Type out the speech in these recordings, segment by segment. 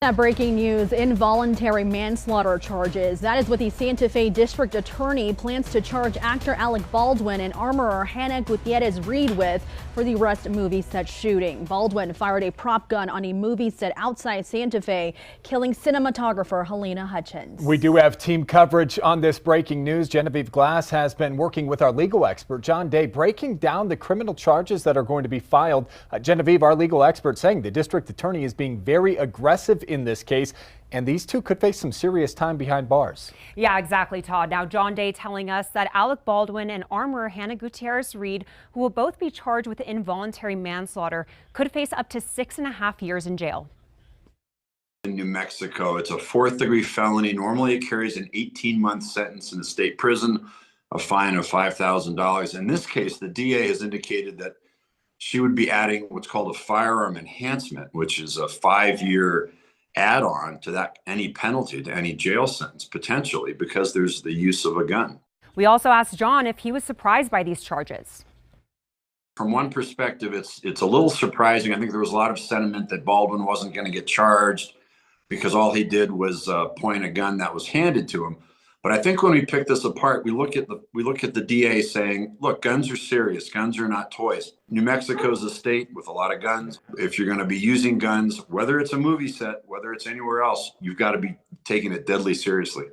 That breaking news, involuntary manslaughter charges. That is what the Santa Fe District Attorney plans to charge actor Alec Baldwin and armorer Hannah Gutierrez-Reed with for the Rust movie set shooting. Baldwin fired a prop gun on a movie set outside Santa Fe, killing cinematographer Halyna Hutchins. We do have team coverage on this breaking news. Genevieve Glass has been working with our legal expert, John Day, breaking down the criminal charges that are going to be filed. Genevieve, our legal expert, saying the district attorney is being very aggressive in this case, and these two could face some serious time behind bars. Yeah, exactly, Todd. Now, John Day telling us that Alec Baldwin and armorer Hannah Gutierrez-Reed, who will both be charged with involuntary manslaughter, could face up to 6.5 years in jail. In New Mexico, it's a fourth-degree felony. Normally, it carries an 18-month sentence in the state prison, a fine of $5,000. In this case, the DA has indicated that she would be adding what's called a firearm enhancement, which is a 5-year add-on to that, any penalty, to any jail sentence, potentially, because there's the use of a gun. We also asked John if he was surprised by these charges. From one perspective, it's a little surprising. I think there was a lot of sentiment that Baldwin wasn't going to get charged because all he did was point a gun that was handed to him. But I think when we pick this apart, we look at the DA saying, look, guns are serious. Guns are not toys. New Mexico is a state with a lot of guns. If you're going to be using guns, whether it's a movie set, whether it's anywhere else, you've got to be taking it deadly seriously.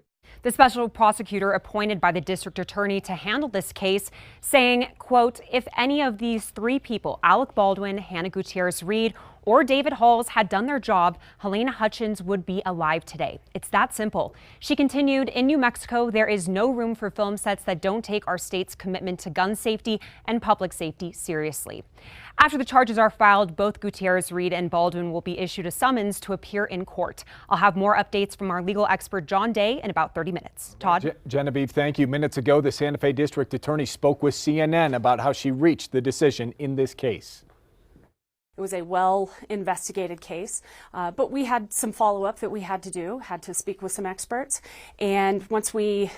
The special prosecutor appointed by the district attorney to handle this case saying, quote, if any of these three people, Alec Baldwin, Hannah Gutierrez-Reed, or David Halls, had done their job, Halyna Hutchins would be alive today. It's that simple. She continued, in New Mexico, there is no room for film sets that don't take our state's commitment to gun safety and public safety seriously. After the charges are filed, both Gutierrez-Reed and Baldwin will be issued a summons to appear in court. I'll have more updates from our legal expert, John Day, in about 30 minutes. Todd? Genevieve, thank you. Minutes ago, the Santa Fe District Attorney spoke with CNN about how she reached the decision in this case. It was a well-investigated case, but we had some follow-up that we had to speak with some experts. And once we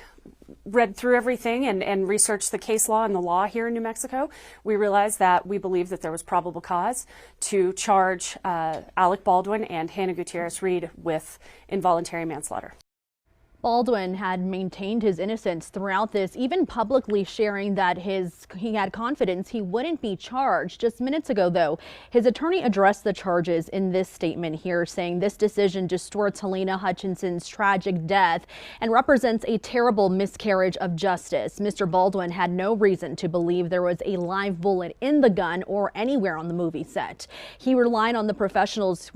read through everything and researched the case law and the law here in New Mexico, we realized that we believe that there was probable cause to charge Alec Baldwin and Hannah Gutierrez-Reed with involuntary manslaughter. Baldwin had maintained his innocence throughout this, even publicly sharing that he had confidence he wouldn't be charged. Just minutes ago, though, his attorney addressed the charges in this statement here, saying this decision distorts Halyna Hutchinson's tragic death and represents a terrible miscarriage of justice. Mr. Baldwin had no reason to believe there was a live bullet in the gun or anywhere on the movie set. He relied on the professionals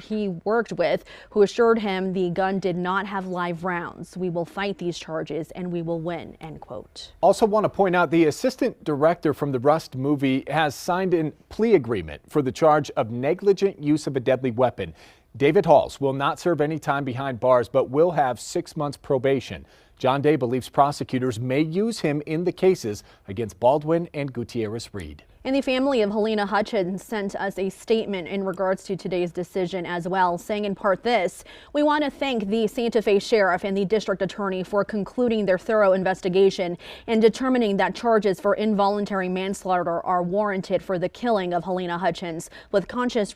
he worked with, who assured him the gun did not have live rounds. We will fight these charges and we will win, end quote. Also want to point out the assistant director from the Rust movie has signed a plea agreement for the charge of negligent use of a deadly weapon. David Halls will not serve any time behind bars, but will have 6 months probation. John Day believes prosecutors may use him in the cases against Baldwin and Gutierrez-Reed. And the family of Halyna Hutchins sent us a statement in regards to today's decision as well, saying in part this: we want to thank the Santa Fe Sheriff and the District Attorney for concluding their thorough investigation and determining that charges for involuntary manslaughter are warranted for the killing of Halyna Hutchins with conscious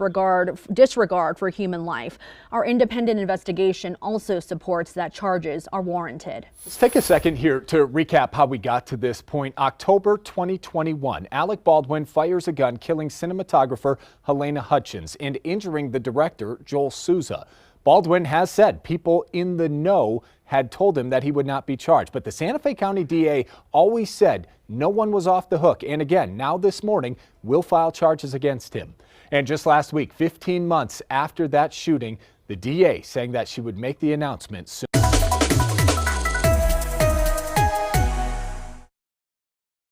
disregard for human life. Our independent investigation also supports that charges are warranted. Let's take a second here to recap how we got to this point. October 2021, Alec Baldwin fires a gun, killing cinematographer Halyna Hutchins and injuring the director Joel Souza. Baldwin has said people in the know had told him that he would not be charged, but the Santa Fe County DA always said no one was off the hook. And again, now this morning, will file charges against him. And just last week, 15 months after that shooting, the DA saying that she would make the announcement soon.